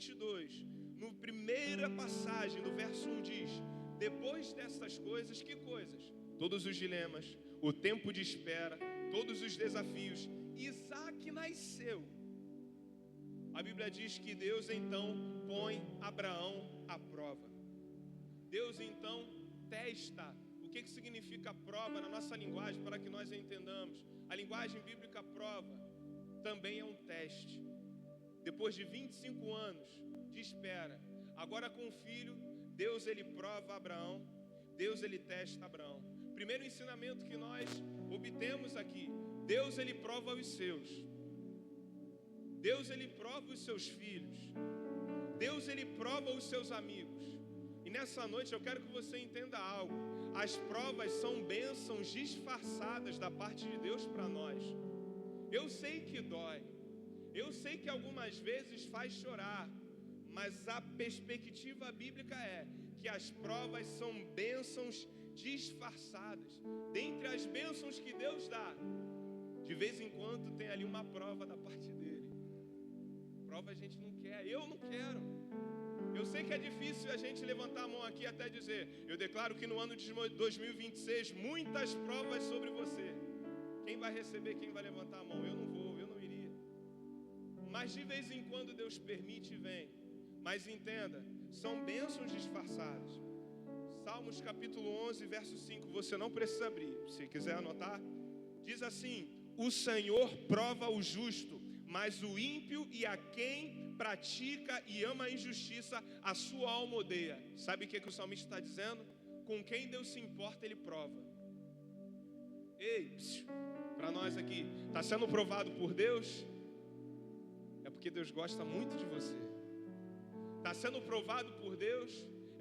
22, no primeira passagem, no verso 1 diz: depois dessas coisas, que coisas? Todos os dilemas, o tempo de espera, todos os desafios. Isaac nasceu. A Bíblia diz que Deus então põe Abraão à prova. Deus então testa. O que significa prova na nossa linguagem, para que nós entendamos? A linguagem bíblica prova também é um teste. Depois de 25 anos de espera, agora com o filho, Deus ele prova Abraão, Deus ele testa Abraão. Primeiro ensinamento que nós obtemos aqui: Deus ele prova os seus. Deus ele prova os seus filhos. Deus ele prova os seus amigos. E nessa noite eu quero que você entenda algo. As provas são bênçãos disfarçadas da parte de Deus para nós. Eu sei que dói. Eu sei que algumas vezes faz chorar. Mas a perspectiva bíblica é que as provas são bênçãos disfarçadas. Dentre as bênçãos que Deus dá, de vez em quando tem ali uma prova da parte dele. Prova a gente não quer, eu não quero. Eu sei que é difícil a gente levantar a mão aqui até dizer: eu declaro que no ano de 2026 muitas provas sobre você. Quem vai receber, quem vai levantar a mão? Eu não vou, eu não iria. Mas de vez em quando Deus permite e vem. Mas entenda, são bênçãos disfarçadas. Salmos capítulo 11, verso 5, você não precisa abrir, se quiser anotar. Diz assim: o Senhor prova o justo, mas o ímpio e a quem pratica e ama a injustiça, a sua alma odeia. Sabe o que o salmista está dizendo? Com quem Deus se importa, Ele prova. Ei, para nós aqui, está sendo provado por Deus? É porque Deus gosta muito de você. Está sendo provado por Deus?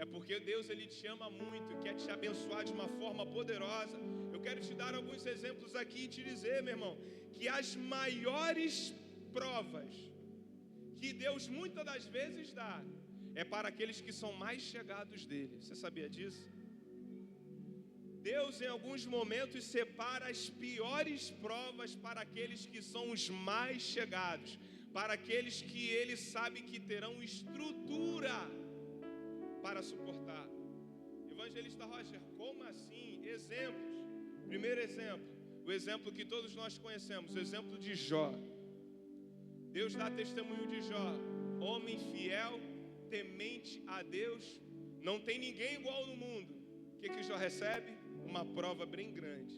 É porque Deus ele te ama muito, quer te abençoar de uma forma poderosa. Eu quero te dar alguns exemplos aqui e te dizer, meu irmão, que as maiores provas que Deus muitas das vezes dá é para aqueles que são mais chegados dele. Você sabia disso? Deus em alguns momentos separa as piores provas para aqueles que são os mais chegados, para aqueles que ele sabe que terão estrutura para suportar. Evangelista Roger, como assim? Exemplos. Primeiro exemplo, o exemplo que todos nós conhecemos, o exemplo de Jó. Deus dá testemunho de Jó, homem fiel, temente a Deus, não tem ninguém igual no mundo. O que Jó recebe? Uma prova bem grande.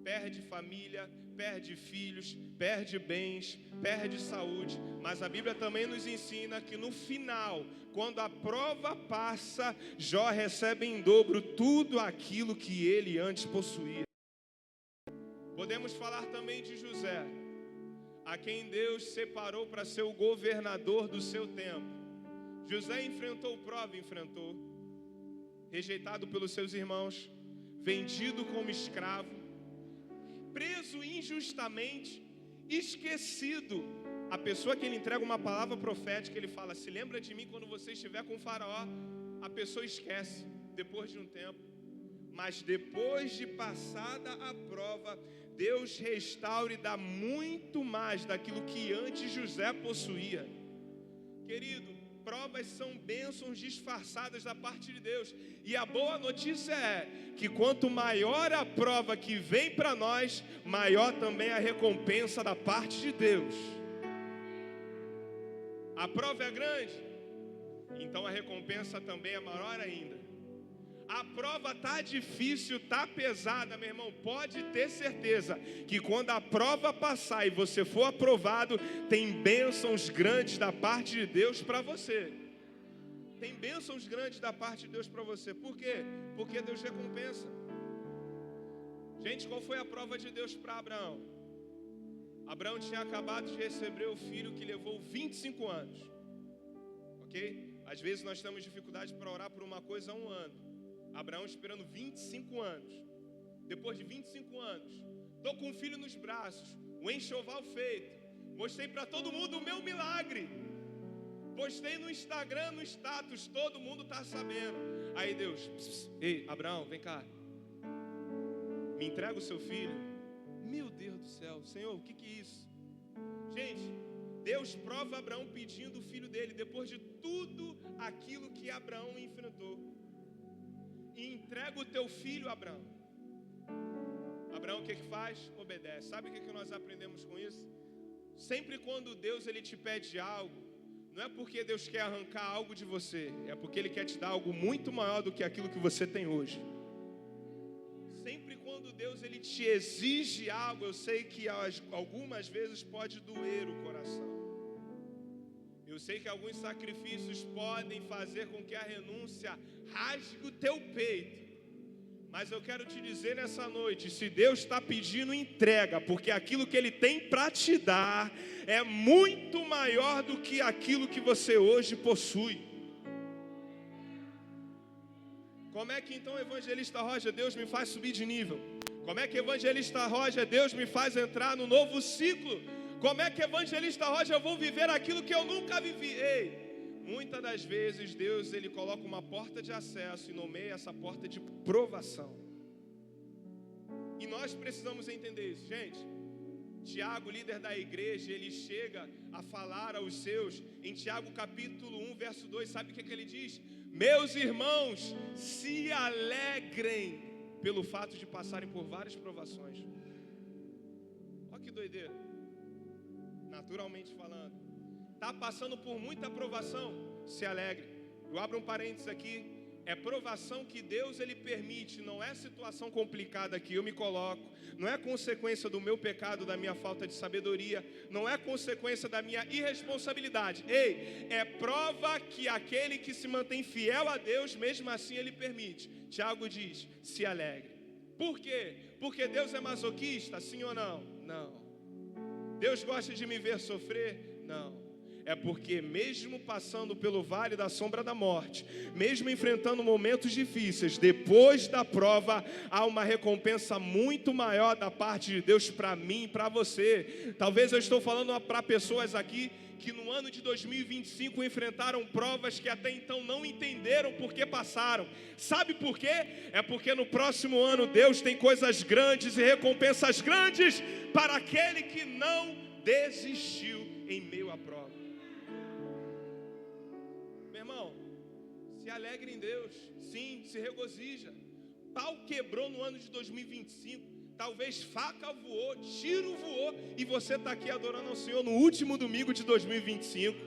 Perde família, perde filhos, perde bens, perde saúde. Mas a Bíblia também nos ensina que no final, quando a prova passa, Jó recebe em dobro tudo aquilo que ele antes possuía. Podemos falar também de José, a quem Deus separou para ser o governador do seu tempo. José enfrentou prova, enfrentou. Rejeitado pelos seus irmãos, vendido como escravo, preso injustamente, esquecido. A pessoa que ele entrega uma palavra profética, ele fala: se lembra de mim quando você estiver com o faraó. A pessoa esquece, depois de um tempo. Mas depois de passada a prova, Deus restaura e dá muito mais daquilo que antes José possuía. Querido, provas são bênçãos disfarçadas da parte de Deus. E a boa notícia é que quanto maior a prova que vem para nós, maior também a recompensa da parte de Deus. A prova é grande, então a recompensa também é maior ainda. A prova tá difícil, tá pesada, meu irmão, pode ter certeza que quando a prova passar e você for aprovado, tem bênçãos grandes da parte de Deus para você. Tem bênçãos grandes da parte de Deus para você. Por quê? Porque Deus recompensa. Gente, qual foi a prova de Deus para Abraão? Abraão tinha acabado de receber o filho que levou 25 anos. Ok? Às vezes nós temos dificuldade para orar por uma coisa há um ano. Abraão esperando 25 anos. Depois de 25 anos, estou com o filho nos braços, o enxoval feito. Mostrei para todo mundo o meu milagre. Postei no Instagram, no status, todo mundo está sabendo. Aí Deus, ei, Abraão, vem cá. Me entrega o seu filho. Meu Deus do céu, Senhor, o que é isso? Gente, Deus prova Abraão pedindo o filho dele. Depois de tudo aquilo que Abraão enfrentou. E entrega o teu filho a Abraão. Abraão o que faz? Obedece. Sabe o que nós aprendemos com isso? Sempre quando Deus ele te pede algo, não é porque Deus quer arrancar algo de você, é porque Ele quer te dar algo muito maior do que aquilo que você tem hoje. Sempre quando Deus ele te exige algo, eu sei que algumas vezes pode doer o coração. Eu sei que alguns sacrifícios podem fazer com que a renúncia rasgue o teu peito. Mas eu quero te dizer nessa noite, se Deus está pedindo entrega, porque aquilo que Ele tem para te dar é muito maior do que aquilo que você hoje possui. Como é que então, evangelista Roger, Deus me faz subir de nível? Como é que evangelista Roger, Deus me faz entrar no novo ciclo? Como é que evangelista Roger, eu vou viver aquilo que eu nunca vivi? Ei, muitas das vezes Deus ele coloca uma porta de acesso e nomeia essa porta de provação. E nós precisamos entender isso, gente. Tiago, líder da igreja, ele chega a falar aos seus, em Tiago capítulo 1, verso 2, sabe o que ele diz? Meus irmãos, se alegrem pelo fato de passarem por várias provações. Olha que doideira. Naturalmente falando, está passando por muita provação, se alegre. Eu abro um parênteses aqui. É provação que Deus ele permite, não é situação complicada que eu me coloco, não é consequência do meu pecado, da minha falta de sabedoria, não é consequência da minha irresponsabilidade. Ei, é prova que aquele que se mantém fiel a Deus, mesmo assim ele permite. Tiago diz, se alegre. Por quê? Porque Deus é masoquista, sim ou não? Não. Deus gosta de me ver sofrer? Não. É porque mesmo passando pelo vale da sombra da morte, mesmo enfrentando momentos difíceis, depois da prova, há uma recompensa muito maior da parte de Deus para mim e para você. Talvez eu estou falando para pessoas aqui que no ano de 2025 enfrentaram provas que até então não entenderam por que passaram. Sabe por quê? É porque no próximo ano Deus tem coisas grandes e recompensas grandes para aquele que não desistiu em meio à prova. Meu irmão, se alegre em Deus, sim, se regozija. Pau quebrou no ano de 2025, talvez faca voou, tiro voou, e você está aqui adorando ao Senhor no último domingo de 2025.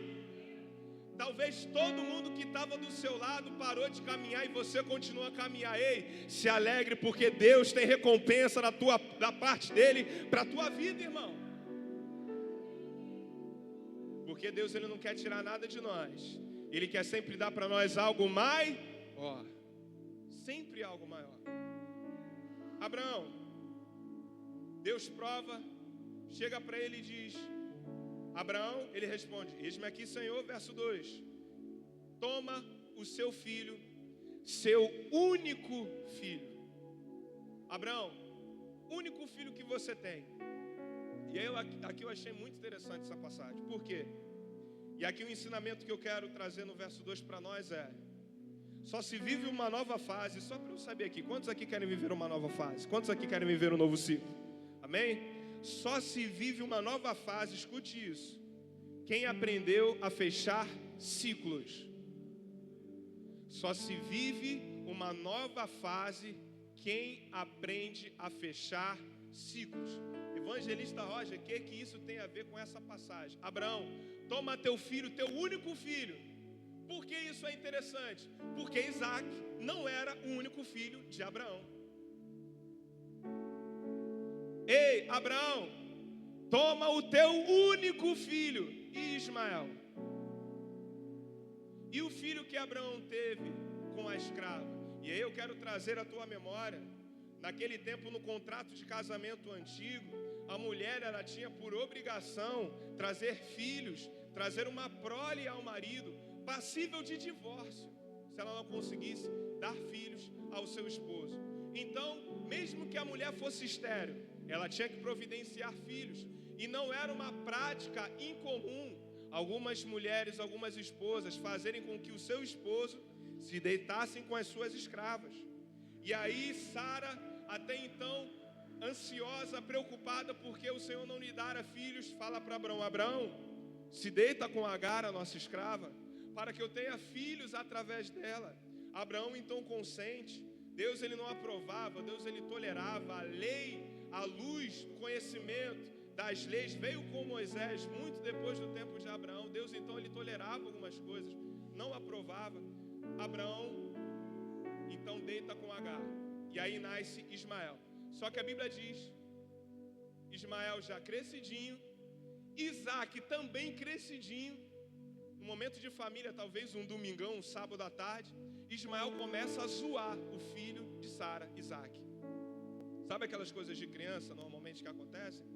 Talvez todo mundo que estava do seu lado parou de caminhar e você continua a caminhar. Ei, se alegre porque Deus tem recompensa da parte dele para a tua vida, irmão. Porque Deus ele não quer tirar nada de nós. Ele quer sempre dar para nós algo maior. Sempre algo maior. Abraão, Deus prova, chega para ele e diz: Abraão, ele responde: eis-me aqui, Senhor, verso 2. Toma o seu filho, seu único filho. Abraão, único filho que você tem. E aí, aqui eu achei muito interessante essa passagem. Por quê? E aqui o ensinamento que eu quero trazer no verso 2 para nós é: só se vive uma nova fase. Só para eu saber aqui, quantos aqui querem viver uma nova fase? Quantos aqui querem viver um novo ciclo? Amém? Só se vive uma nova fase, escute isso, quem aprendeu a fechar ciclos. Só se vive uma nova fase quem aprende a fechar ciclos. Evangelista Roger, o que isso tem a ver com essa passagem? Abraão, toma teu filho, teu único filho. Por que isso é interessante? Porque Isaac não era o único filho de Abraão. Ei, Abraão, toma o teu único filho, Ismael. E o filho que Abraão teve com a escrava. E aí eu quero trazer à tua memória, naquele tempo no contrato de casamento antigo, a mulher ela tinha por obrigação trazer filhos, trazer uma prole ao marido, passível de divórcio, se ela não conseguisse dar filhos ao seu esposo. Então, mesmo que a mulher fosse estéril, ela tinha que providenciar filhos. E não era uma prática incomum algumas mulheres, algumas esposas fazerem com que o seu esposo se deitassem com as suas escravas. E aí Sara, até então ansiosa, preocupada porque o Senhor não lhe dara filhos, fala para Abraão: Abraão, se deita com Agar, a nossa escrava, para que eu tenha filhos através dela. Abraão então consente. Deus ele não aprovava, Deus ele tolerava. A lei, a luz, o conhecimento das leis veio com Moisés muito depois do tempo de Abraão. Deus então ele tolerava algumas coisas, não aprovava. Abraão então deita com Agar, e aí nasce Ismael. Só que a Bíblia diz, Ismael já crescidinho, Isaac também crescidinho. No momento de família, talvez um domingão, um sábado à tarde, Ismael começa a zoar o filho de Sara, Isaac. Sabe aquelas coisas de criança normalmente que acontecem?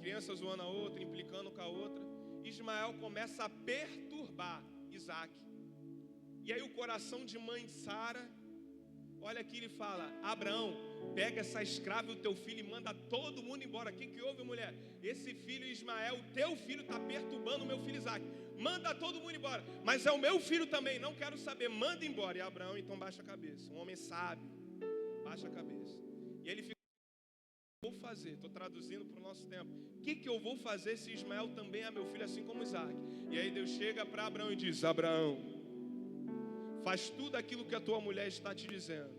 Criança zoando a outra, implicando com a outra. Ismael começa a perturbar Isaac. E aí o coração de mãe de Sara, olha aqui, ele fala: Abraão, pega essa escrava e o teu filho e manda todo mundo embora. O que houve, mulher? Esse filho Ismael, teu filho está perturbando o meu filho Isaac. Manda todo mundo embora. Mas é o meu filho também, não quero saber, manda embora. E Abraão então baixa a cabeça. Um homem sábio, baixa a cabeça. E ele fica: o que eu vou fazer? Estou traduzindo para o nosso tempo. O que eu vou fazer se Ismael também é meu filho, assim como Isaac? E aí Deus chega para Abraão e diz: Abraão, faz tudo aquilo que a tua mulher está te dizendo.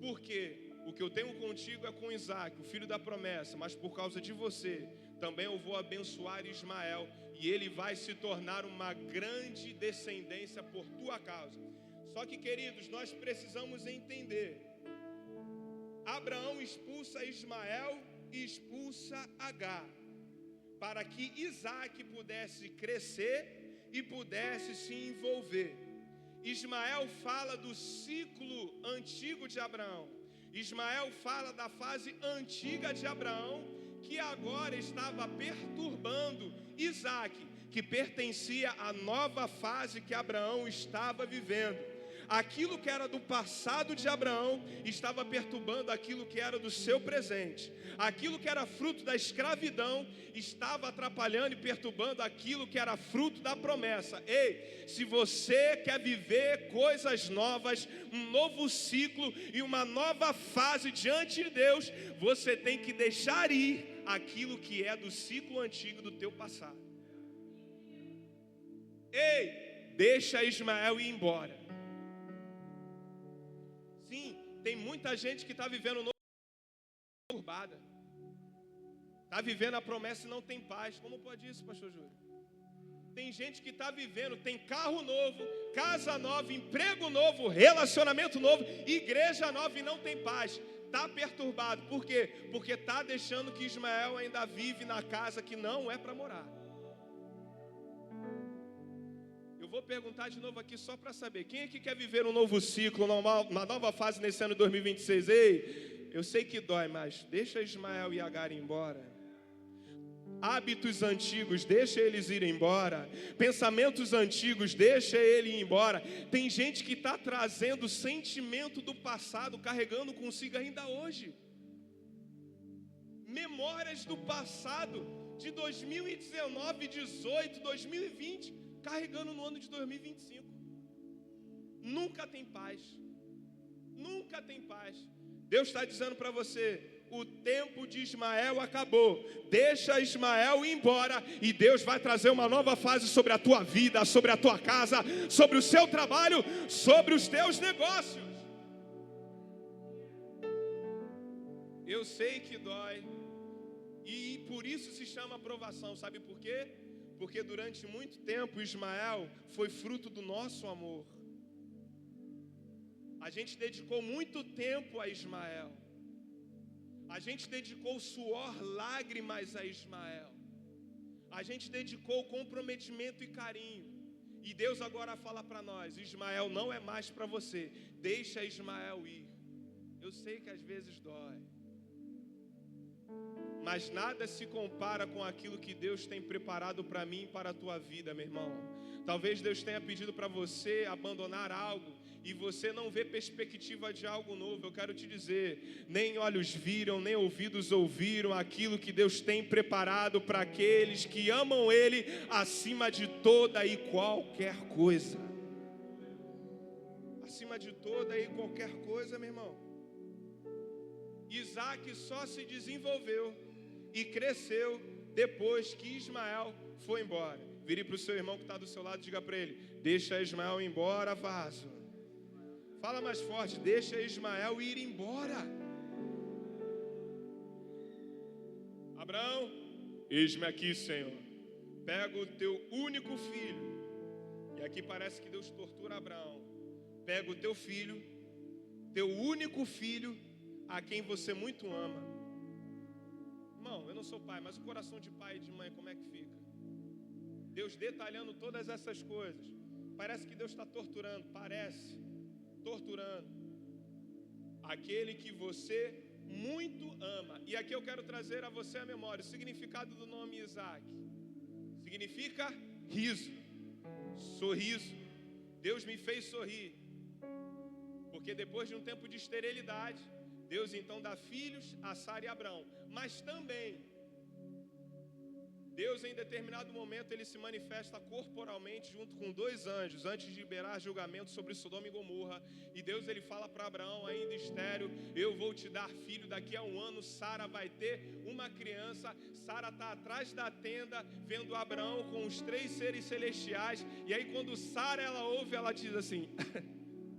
Porque o que eu tenho contigo é com Isaac, o filho da promessa. Mas por causa de você, também eu vou abençoar Ismael. E ele vai se tornar uma grande descendência por tua causa. Só que, queridos, nós precisamos entender. Abraão expulsa Ismael e expulsa Agar, para que Isaac pudesse crescer e pudesse se envolver. Ismael fala do ciclo antigo de Abraão. Ismael fala da fase antiga de Abraão, que agora estava perturbando Isaac, que pertencia à nova fase que Abraão estava vivendo. Aquilo que era do passado de Abraão estava perturbando aquilo que era do seu presente. Aquilo que era fruto da escravidão estava atrapalhando e perturbando aquilo que era fruto da promessa. Ei, se você quer viver coisas novas, um novo ciclo e uma nova fase diante de Deus, você tem que deixar ir aquilo que é do ciclo antigo do teu passado. Ei, deixa Ismael ir embora. Sim, tem muita gente que está vivendo novo turbada. Está vivendo a promessa e não tem paz. Como pode isso, pastor Júlio? Tem gente que está vivendo, tem carro novo, casa nova, emprego novo, relacionamento novo, igreja nova e não tem paz. Está perturbado. Por quê? Porque está deixando que Ismael ainda vive na casa que não é para morar. Eu vou perguntar de novo aqui só para saber. Quem aqui quer viver um novo ciclo, uma nova fase nesse ano de 2026? Ei, eu sei que dói, mas deixa Ismael e Agar ir embora. Hábitos antigos, deixa eles irem embora. Pensamentos antigos, deixa ele ir embora. Tem gente que está trazendo sentimento do passado, carregando consigo ainda hoje. Memórias do passado, de 2019, 18, 2020, carregando no ano de 2025. Nunca tem paz. Nunca tem paz. Deus está dizendo para você: o tempo de Ismael acabou. Deixa Ismael ir embora e Deus vai trazer uma nova fase sobre a tua vida, sobre a tua casa, sobre o seu trabalho, sobre os teus negócios. Eu sei que dói e por isso se chama aprovação. Sabe por quê? Porque durante muito tempo Ismael foi fruto do nosso amor. A gente dedicou muito tempo a Ismael. A gente dedicou suor, lágrimas a Ismael. A gente dedicou comprometimento e carinho. E Deus agora fala para nós: Ismael não é mais para você. Deixa Ismael ir. Eu sei que às vezes dói. Mas nada se compara com aquilo que Deus tem preparado para mim e para a tua vida, meu irmão. Talvez Deus tenha pedido para você abandonar algo e você não vê perspectiva de algo novo. Eu quero te dizer, nem olhos viram, nem ouvidos ouviram aquilo que Deus tem preparado para aqueles que amam Ele acima de toda e qualquer coisa. Acima de toda e qualquer coisa, meu irmão. Isaac só se desenvolveu e cresceu depois que Ismael foi embora. Vire para o seu irmão que está do seu lado e diga para ele: deixa Ismael ir embora, vaso. Fala mais forte: deixa Ismael ir embora. Abraão, eis-me aqui, Senhor. Pega o teu único filho. E aqui parece que Deus tortura Abraão. Pega o teu filho, teu único filho, a quem você muito ama. Irmão, eu não sou pai, mas o coração de pai e de mãe, como é que fica? Deus detalhando todas essas coisas. Parece que Deus está torturando, torturando aquele que você muito ama. E aqui eu quero trazer a você a memória o significado do nome Isaac. Significa riso, sorriso. Deus me fez sorrir, porque depois de um tempo de esterilidade, Deus então dá filhos a Sara e Abraão. Mas também Deus, em determinado momento, ele se manifesta corporalmente junto com 2 anjos, antes de liberar julgamento sobre Sodoma e Gomorra. E Deus, ele fala para Abraão, ainda estéril: eu vou te dar filho, daqui a 1 ano Sara vai ter uma criança. Sara está atrás da tenda, vendo Abraão com os 3 seres celestiais. E aí quando Sara, ela ouve, ela diz assim: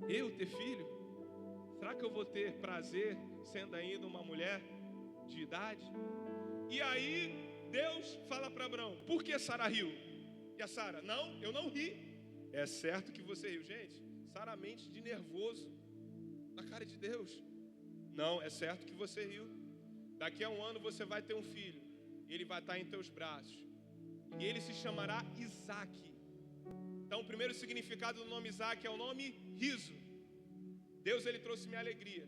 eu ter filho? Será que eu vou ter prazer sendo ainda uma mulher de idade? E aí Deus fala para Abraão: por que Sara riu? E a Sara: não, eu não ri. É certo que você riu. Gente, Sara mente de nervoso na cara de Deus. Não, é certo que você riu. Daqui a 1 ano você vai ter um filho, e ele vai estar em teus braços, e ele se chamará Isaac. Então o primeiro significado do nome Isaac é o nome riso. Deus, ele trouxe minha alegria.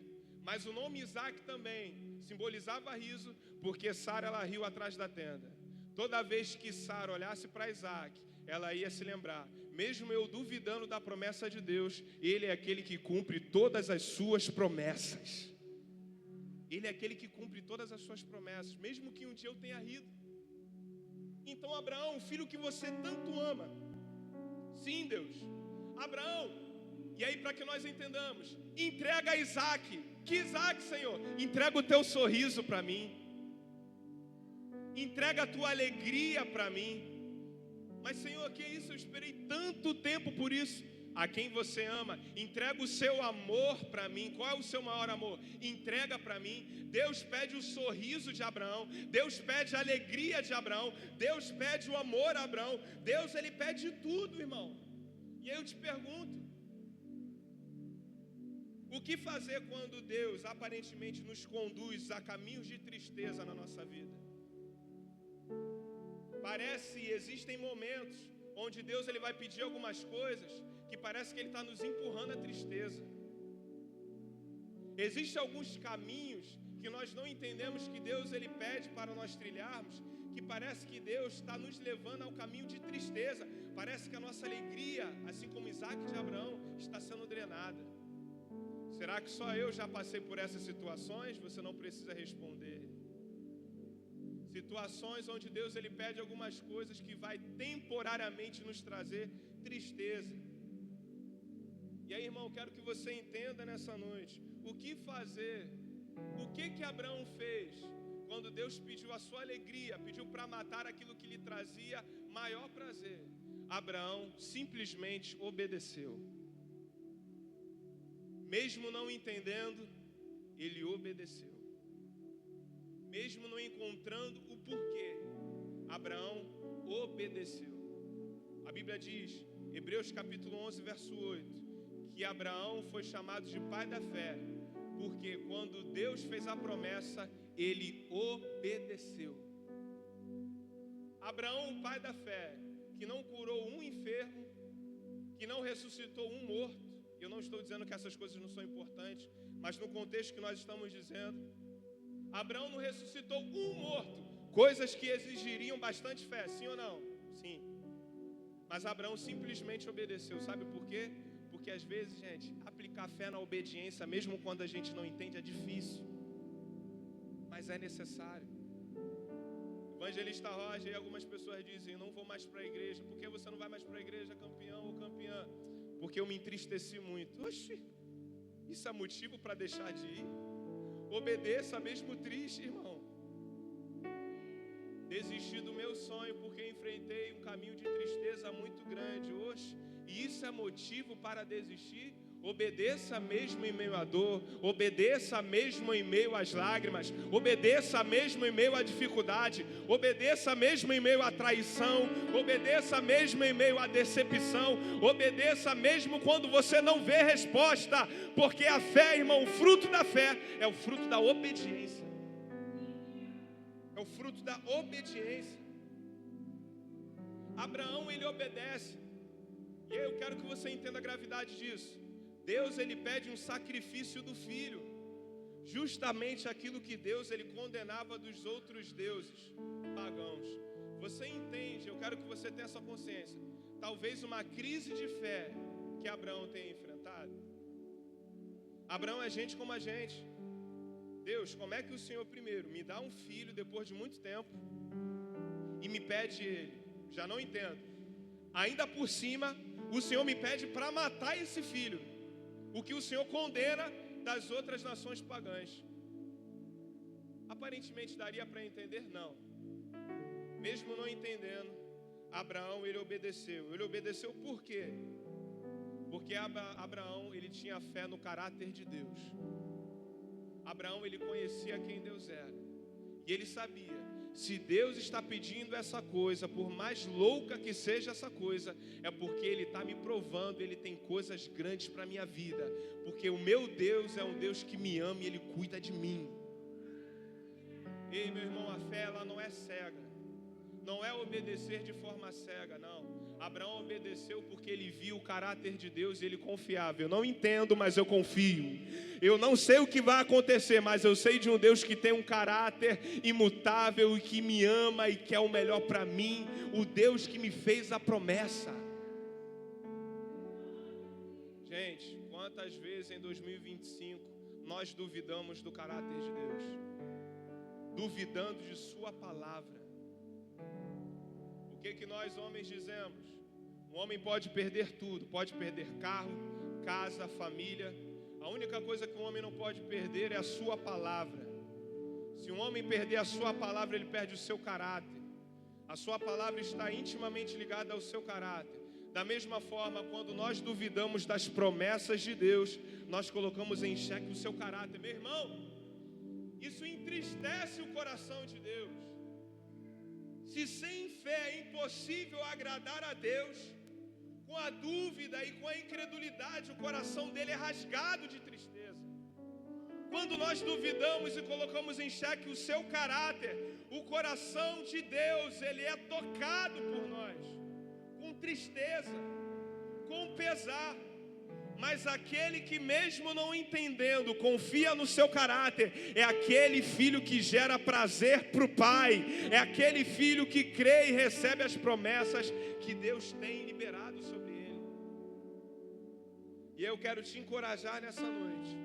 Mas o nome Isaac também simbolizava riso, porque Sara, ela riu atrás da tenda. Toda vez que Sara olhasse para Isaac, ela ia se lembrar: mesmo eu duvidando da promessa de Deus, ele é aquele que cumpre todas as suas promessas. Ele é aquele que cumpre todas as suas promessas, mesmo que um dia eu tenha rido. Então Abraão, o filho que você tanto ama, sim, Deus, Abraão, e aí para que nós entendamos, entrega Isaac. Que Isaac, Senhor? Entrega o teu sorriso para mim, entrega a tua alegria para mim. Mas Senhor, que é isso? Eu esperei tanto tempo por isso. A quem você ama, entrega o seu amor para mim. Qual é o seu maior amor? Entrega para mim. Deus pede o sorriso de Abraão, Deus pede a alegria de Abraão, Deus pede o amor a Abraão. Deus, ele pede tudo, irmão. E aí eu te pergunto: o que fazer quando Deus aparentemente nos conduz a caminhos de tristeza na nossa vida? Parece, existem momentos onde Deus, ele vai pedir algumas coisas que parece que ele está nos empurrando à tristeza. Existem alguns caminhos que nós não entendemos que Deus, ele pede para nós trilharmos, que parece que Deus está nos levando ao caminho de tristeza. Parece que a nossa alegria, assim como Isaac de Abraão, está sendo drenada. Será que só eu já passei por essas situações? Você não precisa responder. Situações onde Deus, ele pede algumas coisas que vai temporariamente nos trazer tristeza. E aí, irmão, quero que você entenda nessa noite o que fazer. O que Abraão fez quando Deus pediu a sua alegria, pediu para matar aquilo que lhe trazia maior prazer? Abraão simplesmente obedeceu. Mesmo não entendendo, ele obedeceu. Mesmo não encontrando o porquê, Abraão obedeceu. A Bíblia diz, Hebreus capítulo 11, verso 8, que Abraão foi chamado de pai da fé, porque quando Deus fez a promessa, ele obedeceu. Abraão, o pai da fé, que não curou um enfermo, que não ressuscitou um morto. Eu não estou dizendo que essas coisas não são importantes, mas no contexto que nós estamos dizendo, Abraão não ressuscitou um morto, coisas que exigiriam bastante fé, sim ou não? Sim. Mas Abraão simplesmente obedeceu, sabe por quê? Porque às vezes, gente, aplicar fé na obediência, mesmo quando a gente não entende, é difícil, mas é necessário. Evangelista Roger, e algumas pessoas dizem: não vou mais para a igreja. Por que você não vai mais para a igreja, campeão ou campeã? Porque eu me entristeci muito. Oxi, isso é motivo para deixar de ir? Obedeça mesmo triste, irmão. Desisti do meu sonho porque enfrentei um caminho de tristeza muito grande hoje. E isso é motivo para desistir? Obedeça mesmo em meio à dor, obedeça mesmo em meio às lágrimas, obedeça mesmo em meio à dificuldade, obedeça mesmo em meio à traição, obedeça mesmo em meio à decepção, obedeça mesmo quando você não vê resposta, porque a fé, irmão, o fruto da fé é o fruto da obediência. É o fruto da obediência. Abraão, ele obedece. E eu quero que você entenda a gravidade disso. Deus, ele pede um sacrifício do filho. Justamente aquilo que Deus, ele condenava dos outros deuses pagãos. Você entende? Eu quero que você tenha essa consciência. Talvez uma crise de fé que Abraão tenha enfrentado. Abraão é gente como a gente. Deus, como é que o Senhor primeiro me dá um filho depois de muito tempo e me pede ele? Já não entendo. Ainda por cima, o Senhor me pede para matar esse filho, o que o Senhor condena das outras nações pagãs. Aparentemente daria para entender? Não. Mesmo não entendendo, Abraão, ele obedeceu. Ele obedeceu por quê? Porque Abraão, ele tinha fé no caráter de Deus. Abraão, ele conhecia quem Deus era. E ele sabia, se Deus está pedindo essa coisa, por mais louca que seja essa coisa, é porque Ele está me provando, Ele tem coisas grandes para a minha vida. Porque o meu Deus é um Deus que me ama e Ele cuida de mim. Ei, meu irmão, a fé, ela não é cega. Não é obedecer de forma cega, não. Abraão obedeceu porque ele viu o caráter de Deus e ele confiava. Eu não entendo, mas eu confio. Eu não sei o que vai acontecer, mas eu sei de um Deus que tem um caráter imutável e que me ama e quer o melhor para mim. O Deus que me fez a promessa. Gente, quantas vezes em 2025 nós duvidamos do caráter de Deus? Duvidando de sua palavra. O que nós homens dizemos? Um homem pode perder tudo, pode perder carro, casa, família. A única coisa que um homem não pode perder é a sua palavra. Se um homem perder a sua palavra, ele perde o seu caráter. A sua palavra está intimamente ligada ao seu caráter. Da mesma forma, quando nós duvidamos das promessas de Deus, nós colocamos em xeque o seu caráter. Meu irmão, isso entristece o coração de Deus. Se sem fé é impossível agradar a Deus, com a dúvida e com a incredulidade, o coração dele é rasgado de tristeza. Quando nós duvidamos e colocamos em xeque o seu caráter, o coração de Deus, ele é tocado por nós, com tristeza, com pesar. Mas aquele que mesmo não entendendo, confia no seu caráter, é aquele filho que gera prazer para o pai, é aquele filho que crê e recebe as promessas que Deus tem liberado sobre ele. E eu quero te encorajar nessa noite.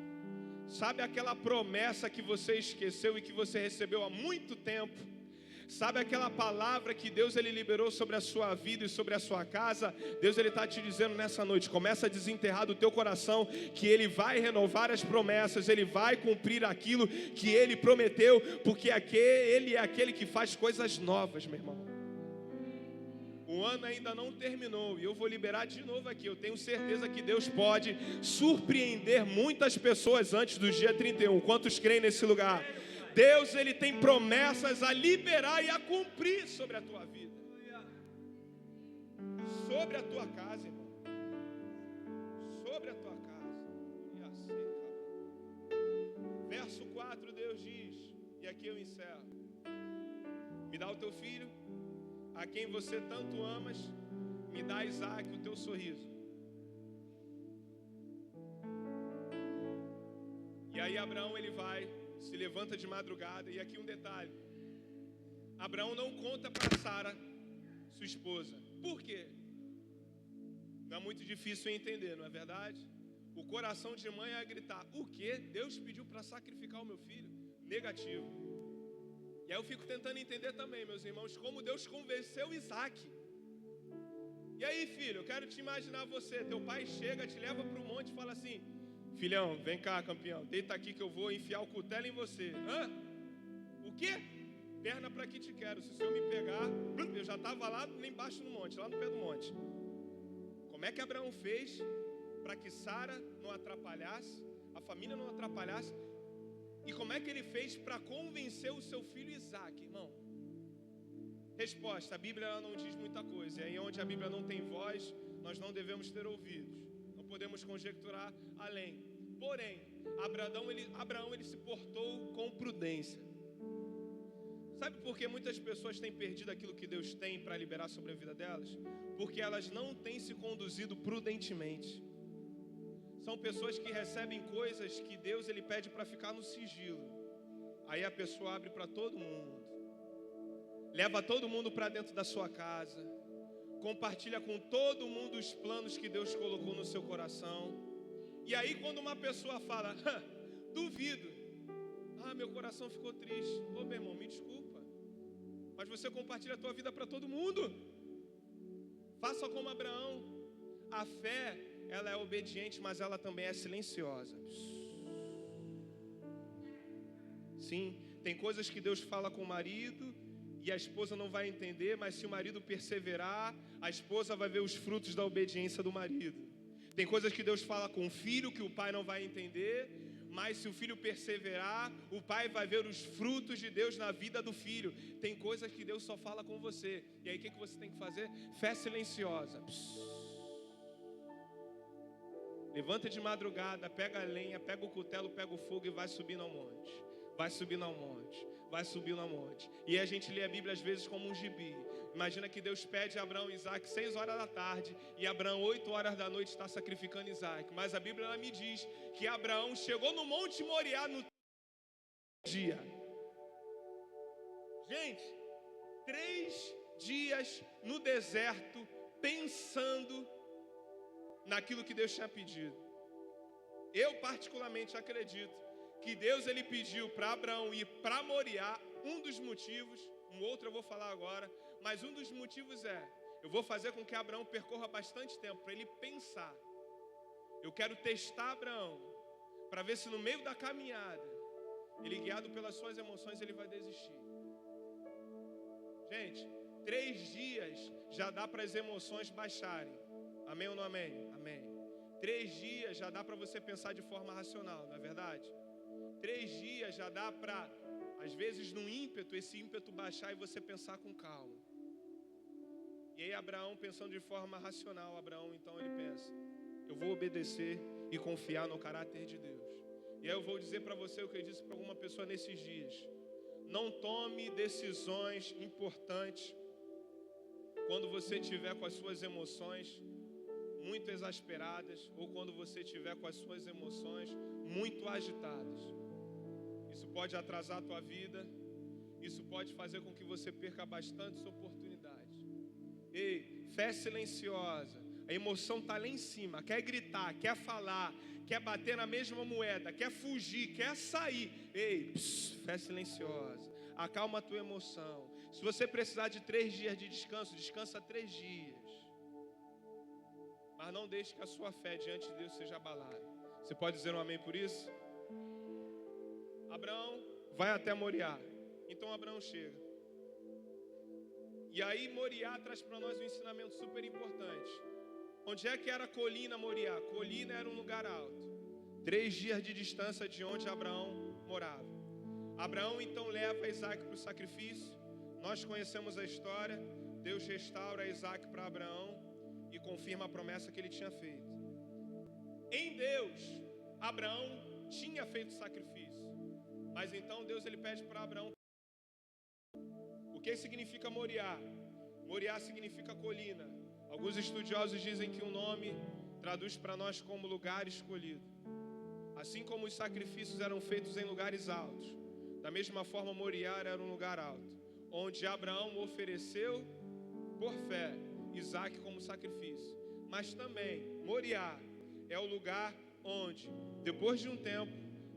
Sabe aquela promessa que você esqueceu e que você recebeu há muito tempo? Sabe aquela palavra que Deus ele liberou sobre a sua vida e sobre a sua casa? Deus ele está te dizendo nessa noite, começa a desenterrar do teu coração que Ele vai renovar as promessas, Ele vai cumprir aquilo que Ele prometeu, porque Ele é aquele que faz coisas novas, meu irmão. O ano ainda não terminou e eu vou liberar de novo aqui. Eu tenho certeza que Deus pode surpreender muitas pessoas antes do dia 31. Quantos creem nesse lugar? Deus, ele tem promessas a liberar e a cumprir sobre a tua vida. Sobre a tua casa, irmão. Sobre a tua casa. Verso 4, Deus diz, e aqui eu encerro. Me dá o teu filho, a quem você tanto amas, me dá Isaac, o teu sorriso. E aí Abraão, ele vai, se levanta de madrugada, e aqui um detalhe. Abraão não conta para Sara, sua esposa. Por quê? Não é muito difícil entender, não é verdade? O coração de mãe é gritar, o quê? Deus pediu para sacrificar o meu filho? Negativo. E aí eu fico tentando entender também, meus irmãos, como Deus convenceu Isaac. E aí, filho, eu quero te imaginar você, teu pai chega, te leva para o monte e fala assim, filhão, vem cá, campeão, deita aqui que eu vou enfiar o cutelo em você. Hã? O quê? perna para que te quero. Se o Senhor me pegar, eu já estava lá embaixo no monte, lá no pé do monte. Como é que Abraão fez para que Sara não atrapalhasse, a família não atrapalhasse? E como é que ele fez para convencer o seu filho Isaac, irmão? Resposta: a Bíblia ela não diz muita coisa. E aí onde a Bíblia não tem voz, nós não devemos ter ouvidos. Não podemos conjecturar além. Porém, Abraão ele se portou com prudência. Sabe por que muitas pessoas têm perdido aquilo que Deus tem para liberar sobre a vida delas? Porque elas não têm se conduzido prudentemente. São pessoas que recebem coisas que Deus ele pede para ficar no sigilo. Aí a pessoa abre para todo mundo. Leva todo mundo para dentro da sua casa. Compartilha com todo mundo os planos que Deus colocou no seu coração. E aí quando uma pessoa fala, duvido. Meu coração ficou triste. Meu irmão, me desculpa. Mas você compartilha a tua vida para todo mundo. Faça como Abraão. A fé, ela é obediente, mas ela também é silenciosa. Sim, tem coisas que Deus fala com o marido e a esposa não vai entender, mas se o marido perseverar, a esposa vai ver os frutos da obediência do marido. Tem coisas que Deus fala com o filho que o pai não vai entender, mas se o filho perseverar, o pai vai ver os frutos de Deus na vida do filho. Tem coisas que Deus só fala com você. E aí o que você tem que fazer? Fé silenciosa. Levanta de madrugada, pega a lenha, pega o cutelo, pega o fogo e vai subindo ao monte. Vai subindo ao monte. Vai subindo ao monte. E a gente lê a Bíblia às vezes como um gibi. Imagina que Deus pede a Abraão e Isaac 6 horas da tarde e Abraão 8 horas da noite está sacrificando Isaac. Mas a Bíblia ela me diz que Abraão chegou no Monte Moriá no dia. Gente, 3 dias no deserto pensando naquilo que Deus tinha pedido. Eu particularmente acredito que Deus ele pediu para Abraão ir para Moriá. Um dos motivos, um outro eu vou falar agora, mas um dos motivos eu vou fazer com que Abraão percorra bastante tempo, para ele pensar. Eu quero testar Abraão, para ver se no meio da caminhada, ele guiado pelas suas emoções, ele vai desistir. Gente, 3 dias já dá para as emoções baixarem. Amém ou não amém? Amém. 3 dias já dá para você pensar de forma racional, não é verdade? 3 dias já dá para, às vezes, num ímpeto, esse ímpeto baixar e você pensar com calma. E aí Abraão, pensando de forma racional, Abraão, então, ele pensa, eu vou obedecer e confiar no caráter de Deus. E aí eu vou dizer para você o que eu disse para alguma pessoa nesses dias. Não tome decisões importantes quando você estiver com as suas emoções muito exasperadas ou quando você estiver com as suas emoções muito agitadas. Isso pode atrasar a tua vida, isso pode fazer com que você perca bastantes oportunidades. Ei, fé silenciosa, a emoção está lá em cima, quer gritar, quer falar, quer bater na mesma moeda, quer fugir, quer sair. Ei, fé silenciosa, acalma a tua emoção. Se você precisar de 3 dias de descanso, descansa 3 dias. Mas não deixe que a sua fé diante de Deus seja abalada. Você pode dizer um amém por isso? Abraão vai até Moriá. Então Abraão chega. E aí Moriá traz para nós um ensinamento super importante. Onde é que era a colina Moriá? Colina era um lugar alto. 3 dias de distância de onde Abraão morava. Abraão então leva Isaac para o sacrifício. Nós conhecemos a história. Deus restaura Isaac para Abraão e confirma a promessa que ele tinha feito. Em Deus, Abraão tinha feito sacrifício. Mas então Deus ele pede para Abraão. O que significa Moriá? Moriá significa colina. Alguns estudiosos dizem que o nome traduz para nós como lugar escolhido. Assim como os sacrifícios eram feitos em lugares altos, da mesma forma Moriá era um lugar alto, onde Abraão ofereceu por fé Isaac como sacrifício. Mas também Moriá é o lugar onde, depois de um tempo,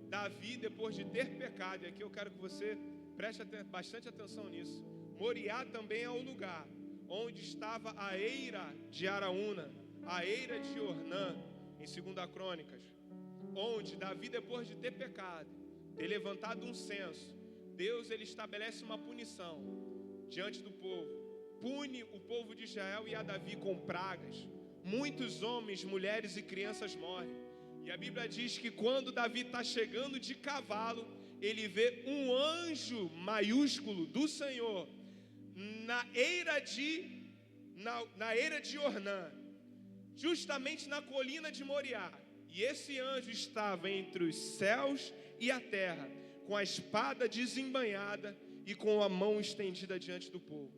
Davi, depois de ter pecado, e aqui eu quero que você preste bastante atenção nisso, Moriá também é o lugar onde estava a eira de Araúna, a eira de Ornã, em 2 Crônicas, onde Davi, depois de ter pecado, ter levantado um censo, Deus ele estabelece uma punição diante do povo. Pune o povo de Israel e a Davi com pragas. Muitos homens, mulheres e crianças morrem. E a Bíblia diz que quando Davi está chegando de cavalo, ele vê um anjo maiúsculo do Senhor na eira de Ornã, justamente na colina de Moriá. E esse anjo estava entre os céus e a terra, com a espada desembainhada e com a mão estendida diante do povo.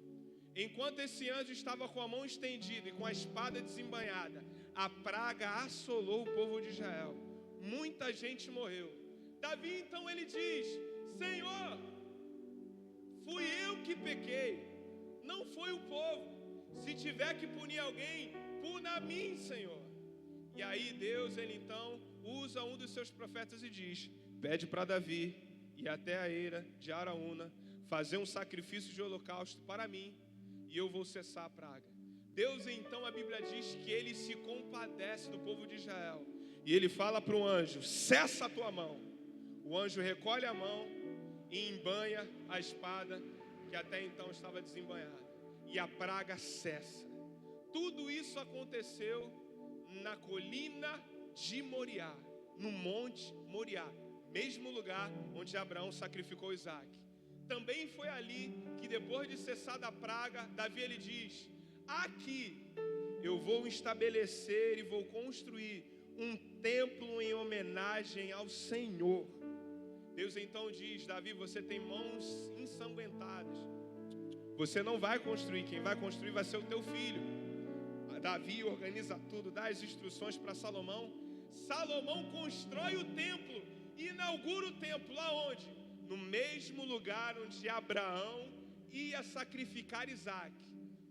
Enquanto esse anjo estava com a mão estendida e com a espada desembainhada, a praga assolou o povo de Israel. Muita gente morreu. Davi então ele diz: Senhor, fui eu que pequei, não foi o povo. Se tiver que punir alguém, puna a mim, Senhor. E aí Deus ele então usa um dos seus profetas e diz: pede para Davi ir até a eira de Araúna, fazer um sacrifício de holocausto para mim, e eu vou cessar a praga. Deus então, a Bíblia diz que ele se compadece do povo de Israel, e ele fala para o anjo: cessa a tua mão. O anjo recolhe a mão e embanha a espada que até então estava desembanhada, e a praga cessa. Tudo isso aconteceu na colina de Moriá, no monte Moriá, mesmo lugar onde Abraão sacrificou Isaac. Também foi ali que, depois de cessada a praga, Davi ele diz: aqui eu vou estabelecer e vou construir um templo em homenagem ao Senhor. Deus então diz: Davi, você tem mãos ensanguentadas, você não vai construir, quem vai construir vai ser o teu filho. Davi organiza tudo, dá as instruções para Salomão. Salomão constrói o templo, inaugura o templo, lá onde? No mesmo lugar onde Abraão ia sacrificar Isaac,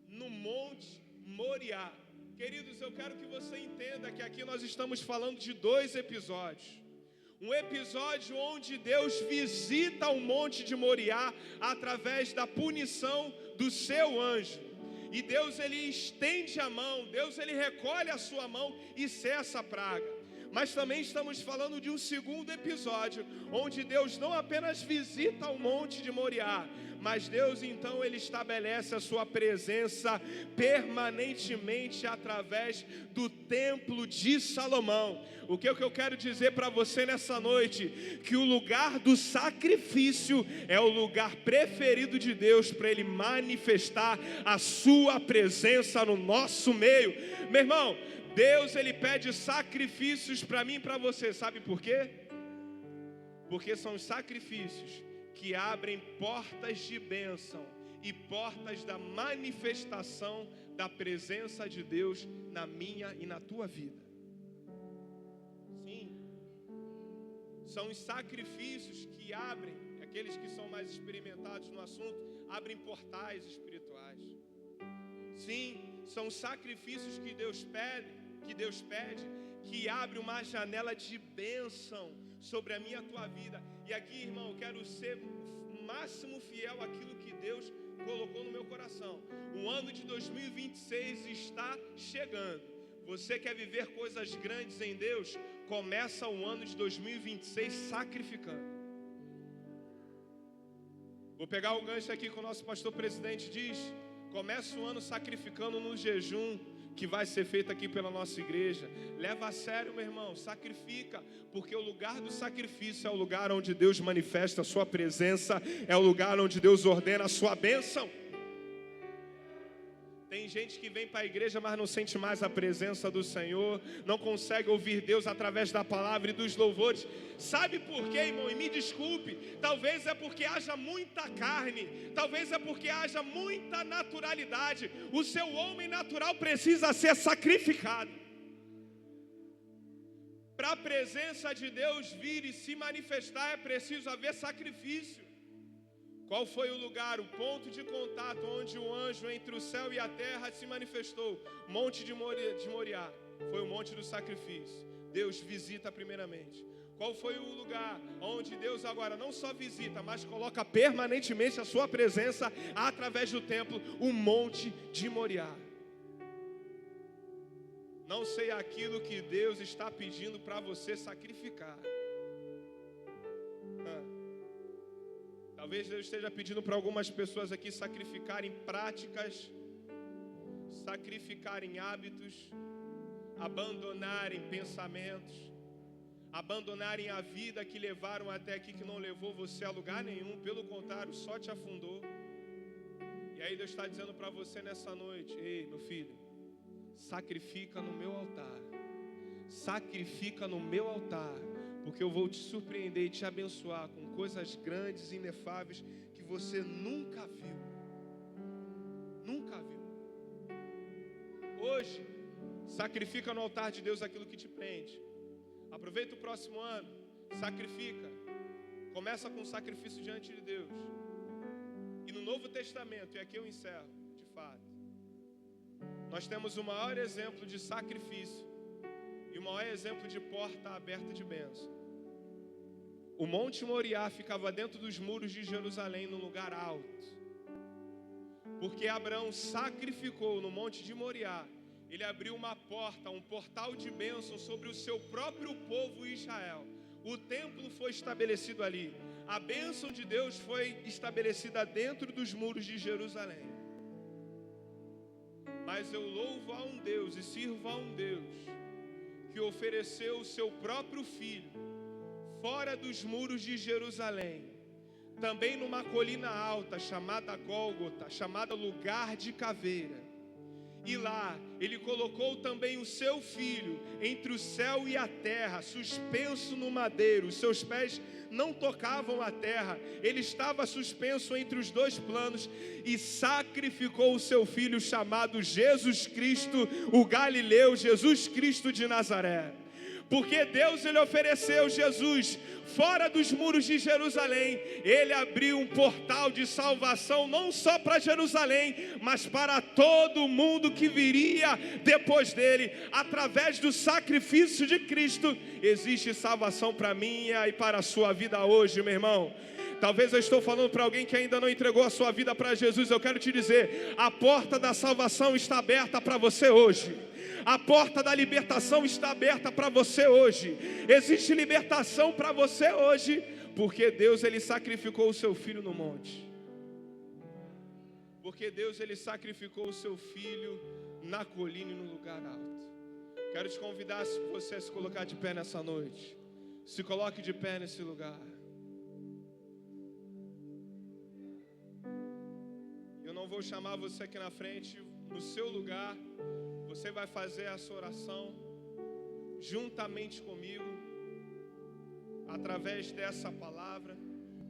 no monte Moriá. Queridos, eu quero que você entenda que aqui nós estamos falando de dois episódios. Um episódio onde Deus visita o monte de Moriá através da punição do seu anjo. E Deus ele estende a mão, Deus ele recolhe a sua mão e cessa a praga. Mas também estamos falando de um segundo episódio, onde Deus não apenas visita o monte de Moriá, mas Deus então ele estabelece a sua presença permanentemente através do templo de Salomão. O que eu quero dizer para você nessa noite? Que o lugar do sacrifício é o lugar preferido de Deus para Ele manifestar a sua presença no nosso meio. Meu irmão, Deus ele pede sacrifícios para mim e para você, sabe por quê? Porque são os sacrifícios que abrem portas de bênção e portas da manifestação da presença de Deus na minha e na tua vida. Sim, são os sacrifícios que abrem, aqueles que são mais experimentados no assunto, abrem portais espirituais. Sim, são os sacrifícios que Deus pede, que abre uma janela de bênção sobre a minha e a tua vida. E aqui, irmão, eu quero ser o máximo fiel àquilo que Deus colocou no meu coração. O ano de 2026 está chegando. Você quer viver coisas grandes em Deus? Começa o ano de 2026 sacrificando. Vou pegar o gancho aqui que o nosso pastor presidente diz. Começa o ano sacrificando no jejum que vai ser feito aqui pela nossa igreja. Leva a sério, meu irmão, sacrifica, porque o lugar do sacrifício é o lugar onde Deus manifesta a sua presença, é o lugar onde Deus ordena a sua bênção. Tem gente que vem para a igreja, mas não sente mais a presença do Senhor, não consegue ouvir Deus através da palavra e dos louvores. Sabe por quê, irmão? E me desculpe, talvez é porque haja muita carne, talvez é porque haja muita naturalidade. O seu homem natural precisa ser sacrificado. Para a presença de Deus vir e se manifestar, é preciso haver sacrifício. Qual foi o lugar, o ponto de contato onde o anjo entre o céu e a terra se manifestou? Monte de Moriá. Foi o monte do sacrifício. Deus visita primeiramente. Qual foi o lugar onde Deus agora não só visita, mas coloca permanentemente a sua presença através do templo? O monte de Moriá. Não sei aquilo que Deus está pedindo para você sacrificar. Talvez Deus esteja pedindo para algumas pessoas aqui sacrificarem práticas, sacrificarem hábitos, abandonarem pensamentos, abandonarem a vida que levaram até aqui, que não levou você a lugar nenhum, pelo contrário, só te afundou. E aí Deus está dizendo para você nessa noite: ei, meu filho, sacrifica no meu altar, sacrifica no meu altar, porque eu vou te surpreender e te abençoar com coisas grandes e inefáveis que você nunca viu. Nunca viu. Hoje, sacrifica no altar de Deus aquilo que te prende. Aproveita o próximo ano, sacrifica. Começa com sacrifício diante de Deus. E no Novo Testamento, e aqui eu encerro, de fato, nós temos o maior exemplo de sacrifício e o maior exemplo de porta aberta de bênção. O Monte Moriá ficava dentro dos muros de Jerusalém, num lugar alto. Porque Abraão sacrificou no Monte de Moriá. Ele abriu uma porta, um portal de bênção sobre o seu próprio povo Israel. O templo foi estabelecido ali. A bênção de Deus foi estabelecida dentro dos muros de Jerusalém. Mas eu louvo a um Deus e sirvo a um Deus que ofereceu o seu próprio filho fora dos muros de Jerusalém, também numa colina alta chamada Gólgota, chamada lugar de caveira. E lá ele colocou também o seu filho entre o céu e a terra, suspenso no madeiro. Os seus pés não tocavam a terra, ele estava suspenso entre os dois planos, e sacrificou o seu filho chamado Jesus Cristo, o Galileu, Jesus Cristo de Nazaré. Porque Deus, ele ofereceu Jesus fora dos muros de Jerusalém. Ele abriu um portal de salvação não só para Jerusalém, mas para todo mundo que viria depois dele. Através do sacrifício de Cristo existe salvação para a minha e para a sua vida hoje, meu irmão. Talvez eu estou falando para alguém que ainda não entregou a sua vida para Jesus. Eu quero te dizer, a porta da salvação está aberta para você hoje. A porta da libertação está aberta para você hoje. Existe libertação para você hoje, porque Deus, ele sacrificou o seu filho no monte. Porque Deus, ele sacrificou o seu filho na colina e no lugar alto. Quero te convidar, se você se colocar de pé nessa noite. Se coloque de pé nesse lugar. Eu não vou chamar você aqui na frente, no seu lugar. Você vai fazer essa oração juntamente comigo, através dessa palavra.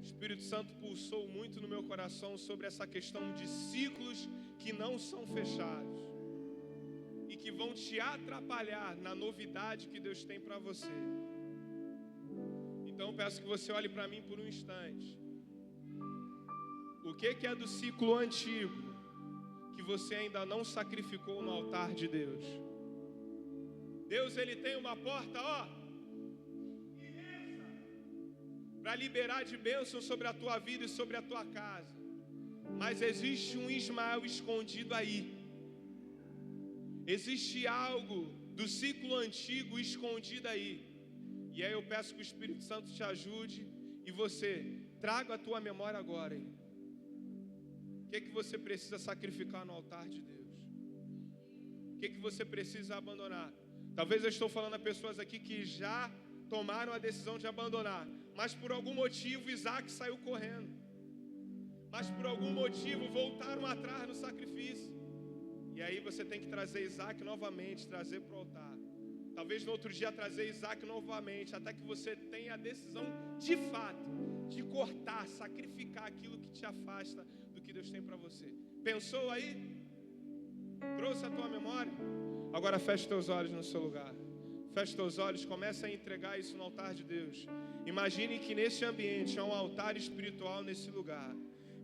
O Espírito Santo pulsou muito no meu coração sobre essa questão de ciclos que não são fechados e que vão te atrapalhar na novidade que Deus tem para você. Então eu peço que você olhe para mim por um instante. O que é do ciclo antigo que você ainda não sacrificou no altar de Deus? Deus, ele tem uma porta, imensa, para liberar de bênção sobre a tua vida e sobre a tua casa. Mas existe um Ismael escondido aí. Existe algo do ciclo antigo escondido aí. E aí eu peço que o Espírito Santo te ajude e você traga a tua memória agora, hein? O que você precisa sacrificar no altar de Deus? O que você precisa abandonar? Talvez eu estou falando a pessoas aqui que já tomaram a decisão de abandonar, mas por algum motivo Isaac saiu correndo. Mas por algum motivo voltaram atrás no sacrifício. E aí você tem que trazer Isaac novamente, trazer para o altar. Talvez no outro dia trazer Isaac novamente, até que você tenha a decisão de fato de cortar, sacrificar aquilo que te afasta do que Deus tem para você. Pensou aí? Trouxe a tua memória? Agora feche teus olhos no seu lugar. Feche teus olhos, comece a entregar isso no altar de Deus. Imagine que nesse ambiente há um altar espiritual nesse lugar.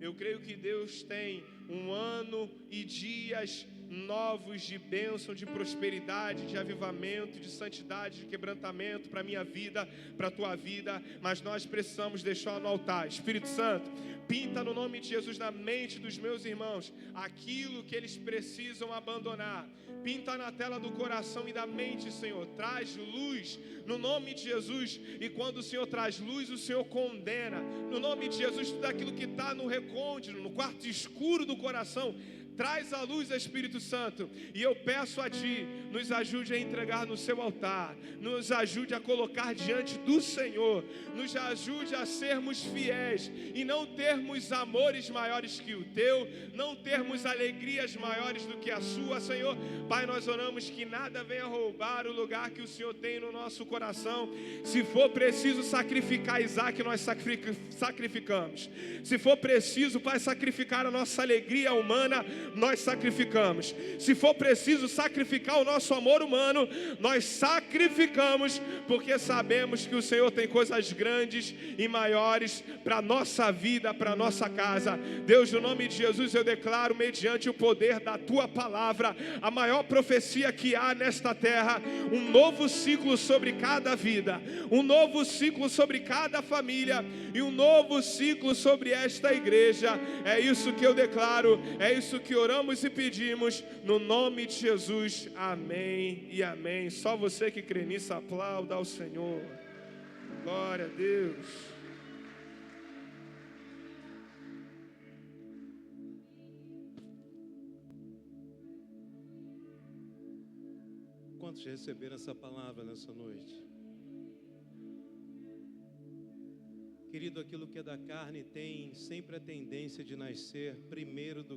Eu creio que Deus tem um ano e dias novos de bênção, de prosperidade, de avivamento, de santidade, de quebrantamento para a minha vida, para a tua vida, mas nós precisamos deixar no altar. Espírito Santo, pinta no nome de Jesus na mente dos meus irmãos aquilo que eles precisam abandonar. Pinta na tela do coração e da mente, Senhor. Traz luz no nome de Jesus. E quando o Senhor traz luz, o Senhor condena. No nome de Jesus, tudo aquilo que está no recôndito, no quarto escuro do coração, traz a luz, Espírito Santo. E eu peço a Ti, nos ajude a entregar no Seu altar, nos ajude a colocar diante do Senhor, nos ajude a sermos fiéis e não termos amores maiores que o Teu, não termos alegrias maiores do que a Sua, Senhor. Pai, nós oramos que nada venha roubar o lugar que o Senhor tem no nosso coração. Se for preciso sacrificar Isaac, nós sacrificamos. Se for preciso, Pai, sacrificar a nossa alegria humana, nós sacrificamos. Se for preciso sacrificar o nosso amor humano, nós sacrificamos, porque sabemos que o Senhor tem coisas grandes e maiores para a nossa vida, para a nossa casa. Deus, no nome de Jesus, eu declaro, mediante o poder da Tua palavra, a maior profecia que há nesta terra, um novo ciclo sobre cada vida, um novo ciclo sobre cada família e um novo ciclo sobre esta igreja. É isso que eu declaro, é isso que oramos e pedimos, no nome de Jesus, amém e amém. Só você que crê nisso, aplauda ao Senhor. Glória a Deus. Quantos receberam essa palavra nessa noite? Querido, aquilo que é da carne tem sempre a tendência de nascer primeiro do